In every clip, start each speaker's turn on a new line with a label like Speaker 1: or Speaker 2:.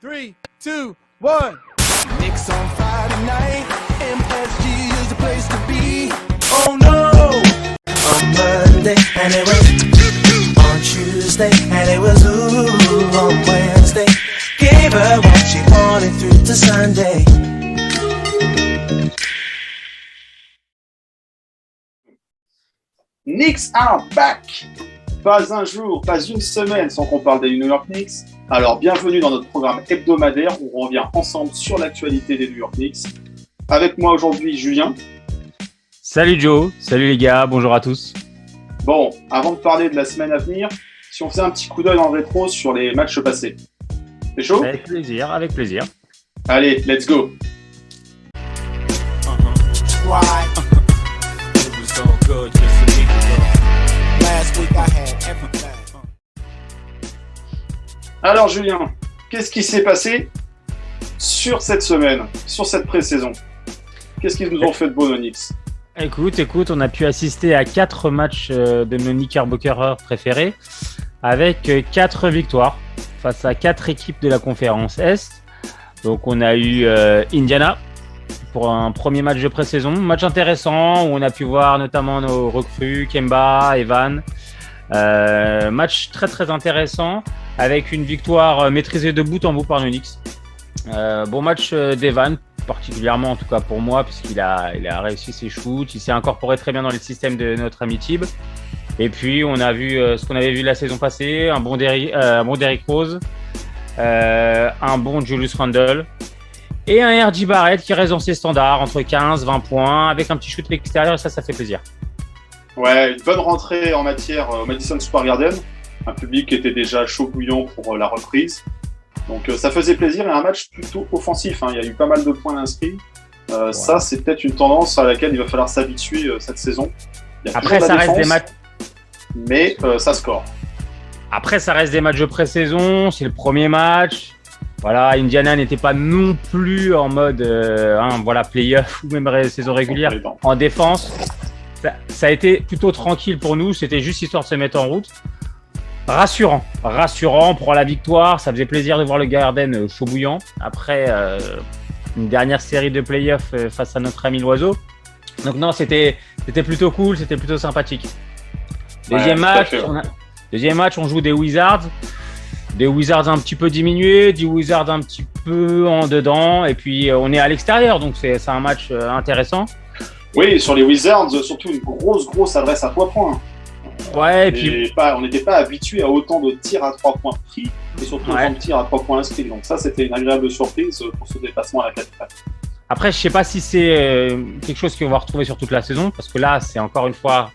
Speaker 1: 3, 2, 1.
Speaker 2: Knicks on Friday night, MSG is the place to be. Oh no! On Monday, and it was on Tuesday, and it was ooh on Wednesday. Gave her what she wanted through to Sunday.
Speaker 3: Knicks are back! Pas un jour, pas une semaine sans qu'on parle des New York Knicks. Alors bienvenue dans notre programme hebdomadaire où on revient ensemble sur l'actualité des New York Knicks. Avec moi aujourd'hui Julien.
Speaker 4: Salut Joe, salut les gars, bonjour à tous.
Speaker 3: Bon, avant de parler de la semaine à venir, si on faisait un petit coup d'œil en rétro sur les matchs passés. C'est chaud ?
Speaker 4: Avec plaisir, avec plaisir.
Speaker 3: Allez, let's go! Alors Julien, qu'est-ce qui s'est passé sur cette semaine, sur cette pré-saison ? Qu'est-ce qu'ils nous ont fait de beau, nos Knicks ?
Speaker 4: Écoute, on a pu assister à 4 matchs de nos Knickerbockers préférés avec 4 victoires face à 4 équipes de la conférence Est. Donc on a eu Indiana pour un premier match de pré-saison, match intéressant où on a pu voir notamment nos recrues Kemba, Evan. Match très très intéressant avec une victoire maîtrisée de bout en bout par nos Knicks. Bon match d'Evan, particulièrement en tout cas pour moi, puisqu'il a réussi ses shoots, il s'est incorporé très bien dans le système de notre ami Tib. Et puis on a vu ce qu'on avait vu la saison passée, un bon Derrick Rose, un bon Julius Randle et un R.J. Barrett qui reste dans ses standards entre 15-20 points avec un petit shoot extérieur et ça fait plaisir.
Speaker 3: Ouais, une bonne rentrée en matière au Madison Square Garden, un public qui était déjà chaud bouillant pour la reprise. Donc ça faisait plaisir et un match plutôt offensif, hein. Il y a eu pas mal de points inscrits. Ouais. Ça, c'est peut-être une tendance à laquelle il va falloir s'habituer cette saison.
Speaker 4: Après, ça reste des matchs.
Speaker 3: Mais ça score.
Speaker 4: Après, ça reste des matchs de pré-saison, c'est le premier match. Voilà, Indiana n'était pas non plus en mode play-off ou même saison régulière en défense. Ça a été plutôt tranquille pour nous, c'était juste histoire de se mettre en route. Rassurant pour la victoire, ça faisait plaisir de voir le Garden chaud bouillant après une dernière série de playoffs face à notre ami l'Oiseau. Donc non, c'était plutôt cool, c'était plutôt sympathique. Deuxième match, on joue des Wizards un petit peu diminués, des Wizards un petit peu en dedans, et puis on est à l'extérieur, donc c'est un match intéressant.
Speaker 3: Oui, sur les Wizards, surtout une grosse adresse à 3 points.
Speaker 4: Ouais, et puis
Speaker 3: on n'était pas habitué à autant de tirs à 3 points pris et surtout autant de tirs à 3 points inscrits. Donc ça, c'était une agréable surprise pour ce déplacement à la capitale.
Speaker 4: Après, je sais pas si c'est quelque chose qu'on va retrouver sur toute la saison, parce que là, c'est encore une fois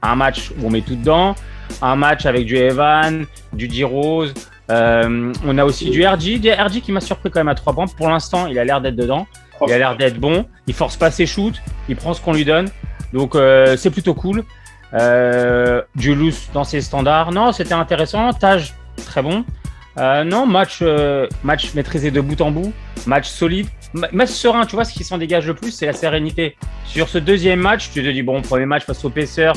Speaker 4: un match où on met tout dedans, un match avec du Evan, du D-Rose. On a aussi du RJ qui m'a surpris quand même à 3 points. Pour l'instant, il a l'air d'être dedans. Il a l'air d'être bon. Il force pas ses shoots. Il prend ce qu'on lui donne. Donc, c'est plutôt cool. Julius dans ses standards. Non, c'était intéressant. Taj, très bon. Non, match maîtrisé de bout en bout. Match solide. Match serein. Tu vois, ce qui s'en dégage le plus, c'est la sérénité. Sur ce deuxième match, tu te dis, bon, premier match face aux Pacers,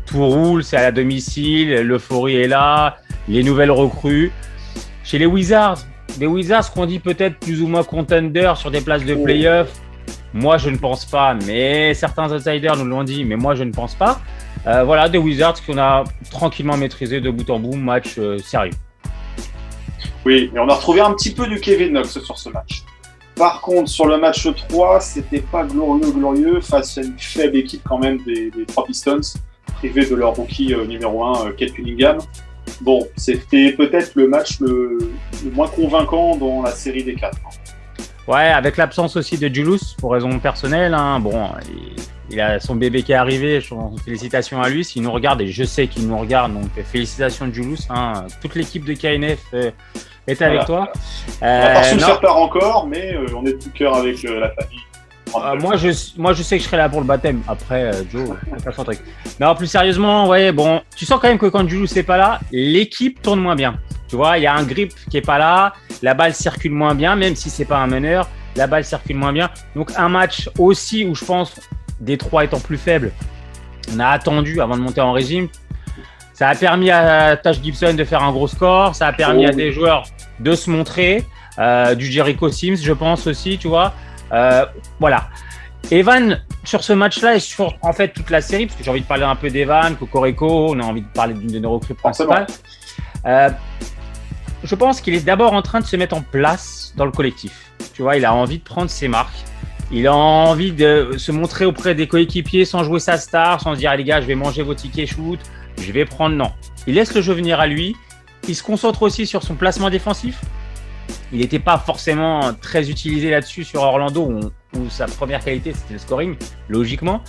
Speaker 4: tout roule, c'est à la domicile, l'euphorie est là, les nouvelles recrues. Chez les Wizards qu'on dit peut-être plus ou moins contender sur des places de play-off, moi je ne pense pas, mais certains outsiders nous l'ont dit, mais moi je ne pense pas. Voilà, des Wizards qu'on a tranquillement maîtrisé de bout en bout, match sérieux.
Speaker 3: Oui, mais on a retrouvé un petit peu du Kevin Knox sur ce match. Par contre, sur le match 3, c'était pas glorieux face à une faible équipe quand même des 3 Pistons, privés de leur rookie numéro 1, Cade Cunningham. Bon, c'était peut-être le match le moins convaincant dans la série des 4.
Speaker 4: Ouais, avec l'absence aussi de Julius, pour raison personnelle. Hein. Bon, il a son bébé qui est arrivé, félicitations à lui. S'il nous regarde, et je sais qu'il nous regarde, donc félicitations de Julius. Hein. Toute l'équipe de KNF est avec toi.
Speaker 3: On va pas se faire part encore, mais on est de tout cœur avec la famille.
Speaker 4: Moi, je sais que je serai là pour le baptême. Après, Joe, c'est pas son truc. Non, plus sérieusement, ouais, bon, tu sens quand même que quand Julius n'est pas là, l'équipe tourne moins bien. Tu vois, il y a un grip qui est pas là, la balle circule moins bien, même si c'est pas un meneur, la balle circule moins bien. Donc un match aussi où je pense Détroit étant plus faible, on a attendu avant de monter en régime. Ça a permis à Taj Gibson de faire un gros score, ça a permis à des joueurs de se montrer. du Jericho Sims, je pense aussi, tu vois. Voilà. Evan, sur ce match-là et sur en fait toute la série, parce que j'ai envie de parler un peu d'Evan, Cocorico, on a envie de parler d'une de nos recrues principales. Je pense qu'il est d'abord en train de se mettre en place dans le collectif. Tu vois, il a envie de prendre ses marques. Il a envie de se montrer auprès des coéquipiers sans jouer sa star, sans se dire, les gars, je vais manger vos tickets shoot, je vais prendre. Non. Il laisse le jeu venir à lui. Il se concentre aussi sur son placement défensif. Il n'était pas forcément très utilisé là-dessus sur Orlando, où sa première qualité, c'était le scoring, logiquement.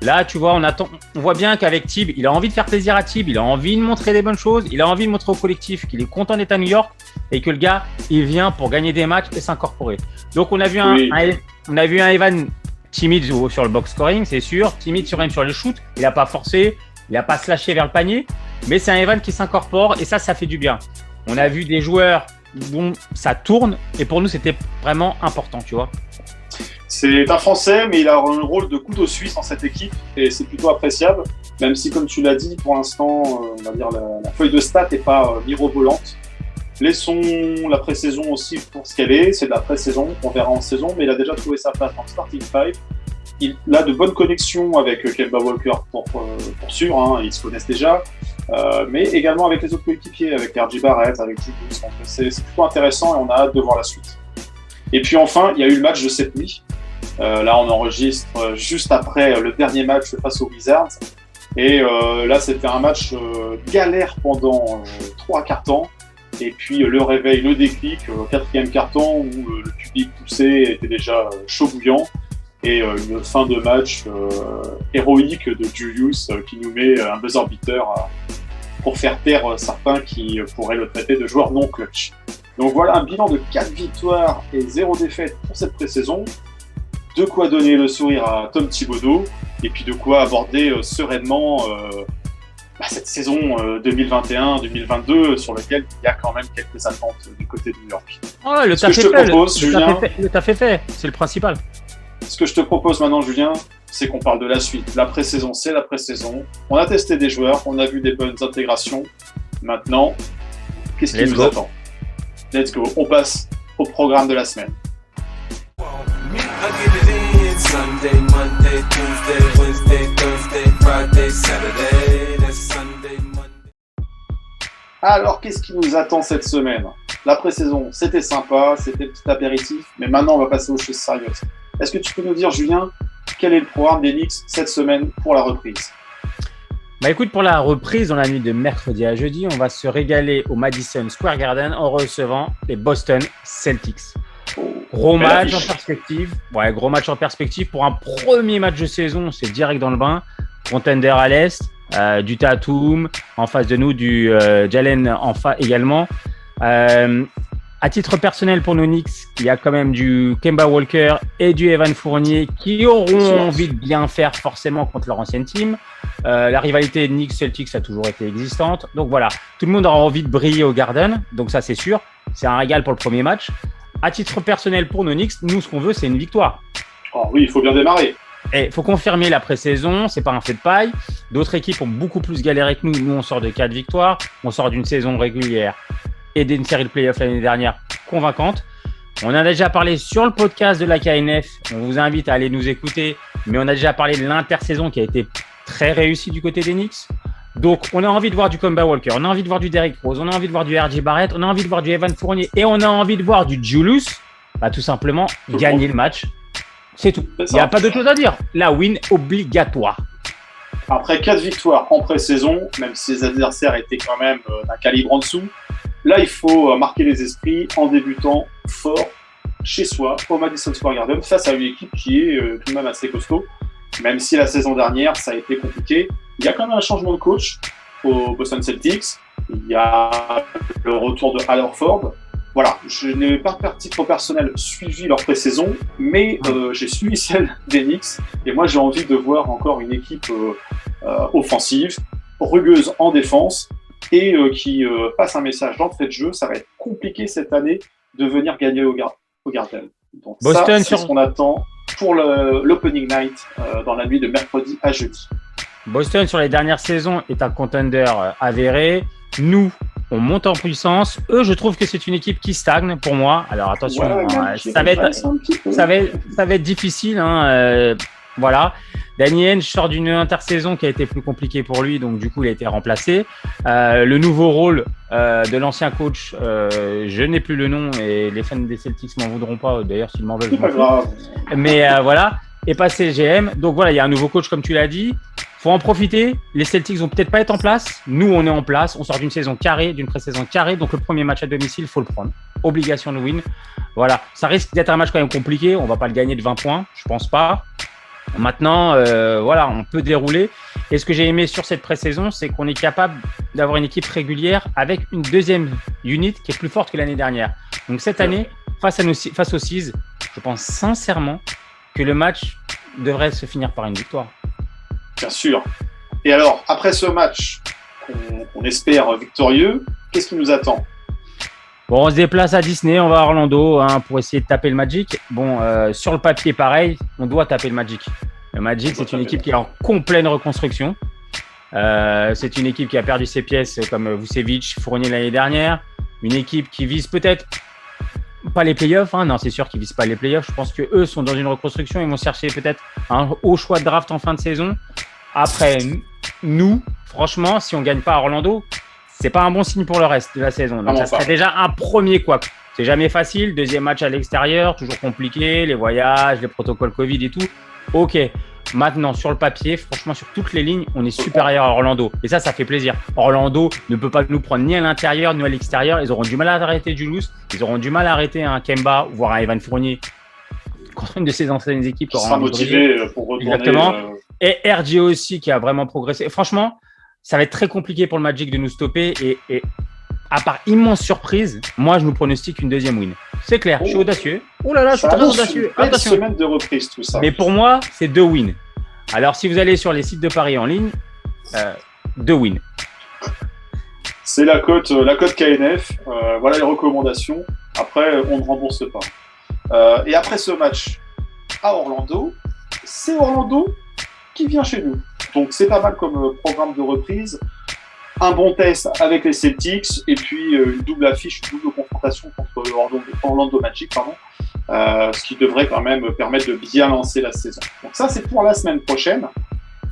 Speaker 4: Là, tu vois, on voit bien qu'avec Tib, il a envie de faire plaisir à Tib, il a envie de montrer des bonnes choses, il a envie de montrer au collectif qu'il est content d'être à New York et que le gars, il vient pour gagner des matchs et s'incorporer. Donc, on a vu un Evan timide sur le box scoring, c'est sûr, timide même sur les shoots, il n'a pas forcé, il n'a pas slashé vers le panier, mais c'est un Evan qui s'incorpore et ça fait du bien. On a vu des joueurs dont ça tourne et pour nous, c'était vraiment important, tu vois.
Speaker 3: C'est un Français, mais il a un rôle de couteau suisse dans cette équipe et c'est plutôt appréciable, même si, comme tu l'as dit, pour l'instant, on va dire la feuille de stats n'est pas mirobolante. Laissons la pré-saison aussi pour ce qu'elle est, c'est de la pré-saison, on verra en saison, mais il a déjà trouvé sa place dans le starting five. Il a de bonnes connexions avec Kemba Walker pour sûr, hein, ils se connaissent déjà, mais également avec les autres coéquipiers, avec RJ Barrett, avec Julius, donc c'est plutôt intéressant et on a hâte de voir la suite. Et puis enfin, il y a eu le match de cette nuit. Là, on enregistre juste après le dernier match face aux Wizards. Et là, c'était un match galère pendant 3 quarts temps. Et puis le réveil, le déclic, au 4e quart-temps où le public poussé était déjà chaud bouillant. Et une fin de match héroïque de Julius qui nous met un buzzer beater pour faire taire certains qui pourraient le traiter de joueur non clutch. Donc voilà un bilan de 4 victoires et 0 défaite pour cette pré-saison. De quoi donner le sourire à Tom Thibodeau et puis de quoi aborder sereinement cette saison 2021-2022 sur laquelle il y a quand même quelques attentes du côté de New York.
Speaker 4: Oh, le taf est fait, c'est le principal.
Speaker 3: Ce que je te propose maintenant, Julien, c'est qu'on parle de la suite. La pré-saison, c'est la pré-saison. On a testé des joueurs, on a vu des bonnes intégrations. Maintenant, qu'est-ce qui nous attend ? Let's go, on passe au programme de la semaine.
Speaker 2: Sunday, Monday, Tuesday, Wednesday, Thursday, Friday, Saturday, that's Sunday, Monday.
Speaker 3: Alors, qu'est-ce qui nous attend cette semaine ? La pré-saison, c'était sympa, c'était petit apéritif, mais maintenant, on va passer aux choses sérieuses. Est-ce que tu peux nous dire, Julien, quel est le programme des Knicks cette semaine pour la reprise ?
Speaker 4: Bah écoute, pour la reprise, dans la nuit de mercredi à jeudi, on va se régaler au Madison Square Garden en recevant les Boston Celtics. Gros match en perspective. Ouais, gros match en perspective. Pour un premier match de saison, c'est direct dans le bain. Contender à l'Est, du Tatum. En face de nous, du Jalen également. À titre personnel pour nos Knicks, il y a quand même du Kemba Walker et du Evan Fournier qui auront envie de bien faire forcément contre leur ancienne team. La rivalité Knicks-Celtics a toujours été existante. Donc voilà, tout le monde aura envie de briller au Garden. Donc ça, c'est sûr. C'est un régal pour le premier match. À titre personnel pour nos Knicks, nous, ce qu'on veut, c'est une victoire.
Speaker 3: Oh oui, il faut bien démarrer.
Speaker 4: Et il faut confirmer la pré-saison, c'est pas un fait de paille. D'autres équipes ont beaucoup plus galéré que nous. Nous, on sort de 4 victoires. On sort d'une saison régulière et d'une série de playoffs l'année dernière convaincante. On en a déjà parlé sur le podcast de la KNF. On vous invite à aller nous écouter. Mais on a déjà parlé de l'intersaison qui a été très réussie du côté des Knicks. Donc, on a envie de voir du Kemba Walker, on a envie de voir du Derrick Rose, on a envie de voir du RJ Barrett, on a envie de voir du Evan Fournier et on a envie de voir du Julius, tout simplement gagner le match. C'est tout. Il n'y a pas d'autre chose à dire. La win obligatoire.
Speaker 3: Après 4 victoires en pré-saison, même si les adversaires étaient quand même d'un calibre en dessous, là, il faut marquer les esprits en débutant fort chez soi, au Madison Square Garden, face à une équipe qui est tout de même assez costaud. Même si la saison dernière, ça a été compliqué. Il y a quand même un changement de coach au Boston Celtics. Il y a le retour de Al Horford. Voilà, je n'ai pas à titre personnel suivi leur pré-saison, mais j'ai suivi celle des Knicks. Et moi, j'ai envie de voir encore une équipe offensive, rugueuse en défense, et qui passe un message d'entrée de jeu. Ça va être compliqué cette année de venir gagner au Garden. Donc Boston, ça, c'est ce qu'on attend pour l'opening night dans la nuit de mercredi à jeudi.
Speaker 4: Boston, sur les dernières saisons, est un contender avéré. Nous, on monte en puissance. Eux, je trouve que c'est une équipe qui stagne pour moi. Alors attention, ça va être difficile. Voilà. Danny Ainge sort d'une intersaison qui a été plus compliquée pour lui, donc du coup, il a été remplacé. Le nouveau rôle de l'ancien coach, je n'ai plus le nom et les fans des Celtics m'en voudront pas. D'ailleurs, s'ils m'en veulent, je m'en fous. Mais voilà, est passé le GM. Donc voilà, il y a un nouveau coach, comme tu l'as dit. Faut en profiter. Les Celtics vont peut-être pas être en place. Nous, on est en place. On sort d'une saison carrée, d'une pré-saison carrée. Donc le premier match à domicile, faut le prendre. Obligation de win. Voilà, ça risque d'être un match quand même compliqué. On va pas le gagner de 20 points, je pense pas. Maintenant, voilà, on peut dérouler. Et ce que j'ai aimé sur cette pré-saison, c'est qu'on est capable d'avoir une équipe régulière avec une deuxième unit qui est plus forte que l'année dernière. Donc cette année, face aux Seas, je pense sincèrement que le match devrait se finir par une victoire.
Speaker 3: Bien sûr. Et alors, après ce match, qu'on espère victorieux, qu'est-ce qui nous attend ?
Speaker 4: Bon, on se déplace à Disney, on va à Orlando pour essayer de taper le Magic. Bon, sur le papier, pareil, on doit taper le Magic. Le Magic, c'est une équipe qui est en complète reconstruction. C'est une équipe qui a perdu ses pièces comme Vucevic, Fournier l'année dernière. Une équipe qui vise peut-être pas les playoffs. Non, c'est sûr qu'ils visent pas les playoffs. Je pense qu'eux sont dans une reconstruction. Ils vont chercher peut-être un haut choix de draft en fin de saison. Après, nous, franchement, si on gagne pas à Orlando, c'est pas un bon signe pour le reste de la saison. Donc, ça serait déjà un premier couac. C'est jamais facile. Deuxième match à l'extérieur, toujours compliqué. Les voyages, les protocoles Covid et tout. Ok. Maintenant, sur le papier, franchement, sur toutes les lignes, on est supérieur à Orlando. Et ça fait plaisir. Orlando ne peut pas nous prendre ni à l'intérieur, ni à l'extérieur. Ils auront du mal à arrêter Julius. Ils auront du mal à arrêter un Kemba, voire un Evan Fournier contre une de ses anciennes équipes.
Speaker 3: Qui sera motivé pour retourner.
Speaker 4: Exactement. Et RJ aussi, qui a vraiment progressé. Franchement, ça va être très compliqué pour le Magic de nous stopper. Et à part immense surprise, moi, je nous pronostique une deuxième win. C'est clair, je suis audacieux. Oh là là, je suis très audacieux.
Speaker 3: Une semaine de reprise, tout ça.
Speaker 4: Mais pour moi, c'est 2 wins. Alors, si vous allez sur les sites de paris en ligne, 2 wins.
Speaker 3: C'est la cote KNF. Voilà les recommandations. Après, on ne rembourse pas. Et après ce match à Orlando, c'est Orlando qui vient chez nous. Donc, c'est pas mal comme programme de reprise. Un bon test avec les Celtics et puis une double affiche, une double confrontation contre Orlando Magic, ce qui devrait quand même permettre de bien lancer la saison. Donc ça, c'est pour la semaine prochaine.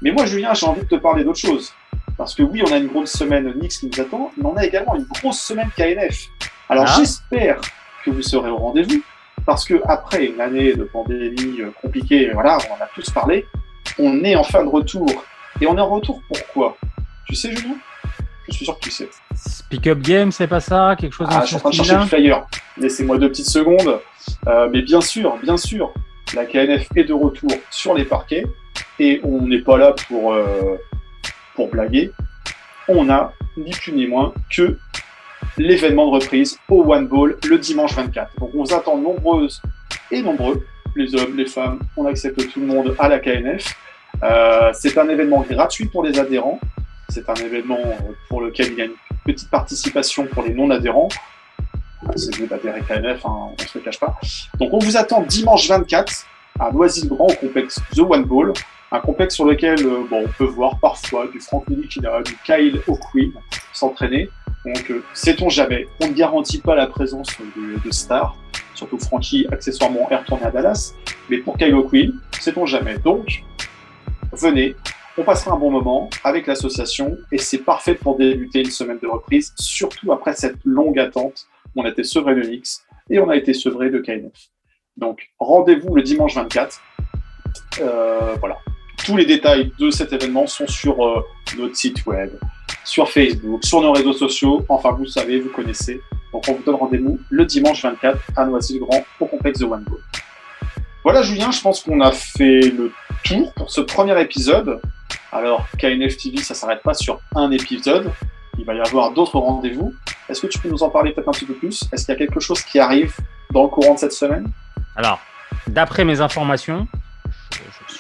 Speaker 3: Mais moi, Julien, j'ai envie de te parler d'autre chose. Parce que oui, on a une grosse semaine Knicks qui nous attend, mais on a également une grosse semaine KNF. Alors j'espère que vous serez au rendez-vous, parce que après une année de pandémie compliquée, voilà, on en a tous parlé, on est en fin de retour. Et on est en retour pourquoi ? Tu sais, Julien ? Je suis sûr que tu sais.
Speaker 4: Pick-up game, c'est pas ça ? Quelque chose dans
Speaker 3: je suis en train de chercher le flyer. Laissez-moi 2 petites secondes. Mais bien sûr, la KNF est de retour sur les parquets. Et on n'est pas là pour blaguer. On a ni plus ni moins que l'événement de reprise au One Ball le dimanche 24. Donc on vous attend nombreuses et nombreux, les hommes, les femmes. On accepte tout le monde à la KNF. C'est un événement gratuit pour les adhérents. C'est un événement pour lequel il y a une petite participation pour les non-adhérents. C'est mieux d'adhérer KNF, on ne se le cache pas. Donc on vous attend dimanche 24 à Noisy-le-Grand au complexe The One Ball, un complexe sur lequel on peut voir parfois du Frank Ntilikina, du Kyle O'Quinn s'entraîner. Donc sait-on jamais, on ne garantit pas la présence de stars, surtout Frankie accessoirement est retourné à Dallas, mais pour Kyle O'Quinn, sait-on jamais. Donc venez. On passera un bon moment avec l'association et c'est parfait pour débuter une semaine de reprise, surtout après cette longue attente. On a été sevré de Knicks et on a été sevré de KNF. Donc, rendez-vous le dimanche 24. Voilà. Tous les détails de cet événement sont sur notre site web, sur Facebook, sur nos réseaux sociaux. Enfin, vous savez, vous connaissez. Donc, on vous donne rendez-vous le dimanche 24 à Noisy-le-Grand au complexe The One Ball. Voilà, Julien, je pense qu'on a fait le tour pour ce premier épisode. Alors, KNF TV, ça ne s'arrête pas sur un épisode. Il va y avoir d'autres rendez-vous. Est-ce que tu peux nous en parler peut-être un petit peu plus ? Est-ce qu'il y a quelque chose qui arrive dans le courant de cette semaine ?
Speaker 4: Alors, d'après mes informations,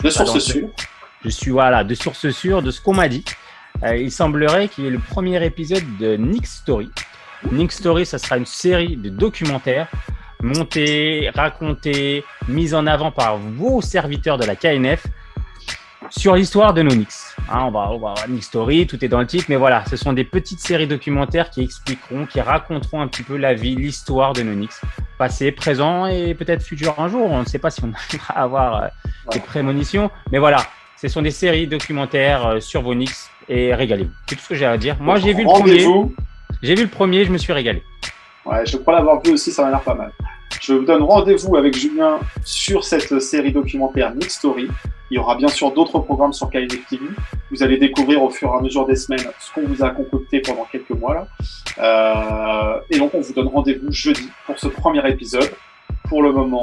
Speaker 3: de sources sûres.
Speaker 4: Je suis de sources sûres de ce qu'on m'a dit. Il semblerait qu'il y ait le premier épisode de Knicks Story. Knicks Story, ça sera une série de documentaires montés, racontés, mis en avant par vos serviteurs de la KNF sur l'histoire de nos Knicks. Hein, on va Knicks Story, tout est dans le titre, mais voilà, ce sont des petites séries documentaires qui expliqueront, qui raconteront un petit peu la vie, l'histoire de nos Knicks, passé, présent et peut-être futur un jour. On ne sait pas si on arrivera à avoir des prémonitions, mais voilà, ce sont des séries documentaires sur vos Knicks et régalez-vous. C'est tout ce que j'ai à dire. Moi, j'ai vu le premier, je me suis régalé.
Speaker 3: Ouais, je crois l'avoir vu aussi, ça m'a l'air pas mal. Je vous donne rendez-vous avec Julien sur cette série documentaire Knicks Story. Il y aura bien sûr d'autres programmes sur KNF TV. Vous allez découvrir au fur et à mesure des semaines ce qu'on vous a concocté pendant quelques mois là. Et donc on vous donne rendez-vous jeudi pour ce premier épisode. Pour le moment,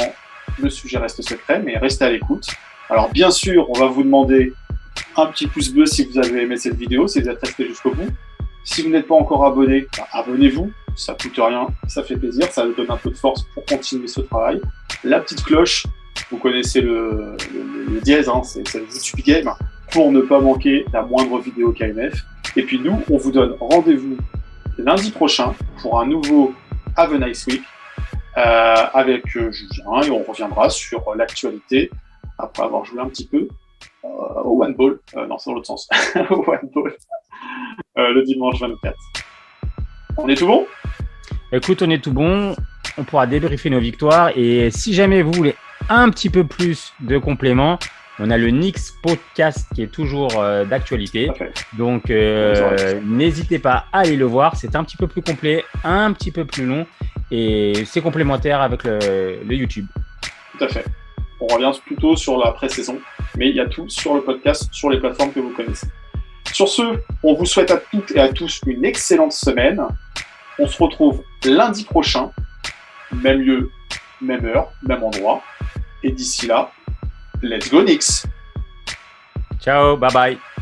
Speaker 3: le sujet reste secret, mais restez à l'écoute. Alors bien sûr, on va vous demander un petit pouce bleu si vous avez aimé cette vidéo, si vous êtes resté jusqu'au bout. Si vous n'êtes pas encore abonné, abonnez-vous. Ça coûte rien, ça fait plaisir, ça vous donne un peu de force pour continuer ce travail. La petite cloche, vous connaissez le dièse, hein, c'est le YouTube Game, pour ne pas manquer la moindre vidéo KNF. Et puis nous, on vous donne rendez-vous lundi prochain pour un nouveau Have a Nice Week avec Julien, et on reviendra sur l'actualité après avoir joué un petit peu au One Ball, non c'est dans l'autre sens, au One Ball, le dimanche 24. On est tout bon ?
Speaker 4: Écoute, on est tout bon. On pourra débriefer nos victoires. Et si jamais vous voulez un petit peu plus de compléments, on a le Knicks Podcast qui est toujours d'actualité.
Speaker 3: Okay.
Speaker 4: Donc, n'hésitez pas à aller le voir. C'est un petit peu plus complet, un petit peu plus long. Et c'est complémentaire avec le YouTube.
Speaker 3: Tout à fait. On revient plutôt sur la pré-saison. Mais il y a tout sur le podcast, sur les plateformes que vous connaissez. Sur ce, on vous souhaite à toutes et à tous une excellente semaine. On se retrouve lundi prochain, même lieu, même heure, même endroit. Et d'ici là, let's go Knicks!
Speaker 4: Ciao, bye bye!